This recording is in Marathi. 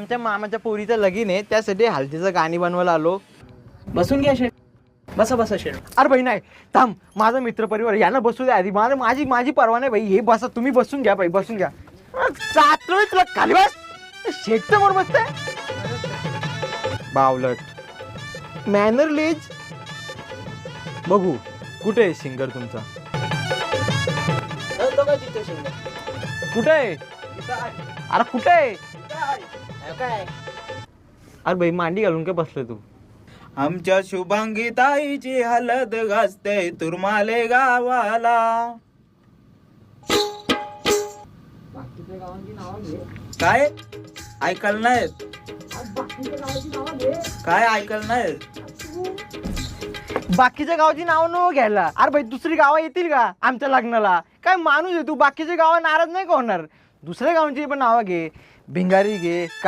आमच्या मामाच्या पोरीचं लगीन आहे, त्यासाठी हल्दीचं गाणी बनवायला आलो. बसून घ्या शेठ. बसा बसा शेठ. अरे भाई नाही थांब, माझा मित्र परिवार यांना बसू द्या आधी. माझी माझी परवा नाही भाई, हे बसा, तुम्ही बसून घ्या भाई, बसून घ्या. चातलोय तुला, खाली बस. शेटचं मोर बसतंय बावलट. मॅनरलेज. बघू कुठे आहे सिंगर तुमचा? तो काय तिथे शेठ? कुठे आहे? अरे कुठे आहे? काय अरे भाई मांडी घालून काय बसलोय तू? आमच्या शुभांगी ताईची हलद गाजते तुरमाले गावाला. काय ऐकायला नाहीत? काय ऐकायला नाहीत? बाकीच्या गावाची नावं नको घ्यायला. अरे भाई दुसरी गावं येतील का आमच्या लग्नाला? काय माणूस आहे तू, बाकीच्या गावा नाराज नाही का होणार? दुसऱ्या गावांची पण नावं घे, भिंगारी घे.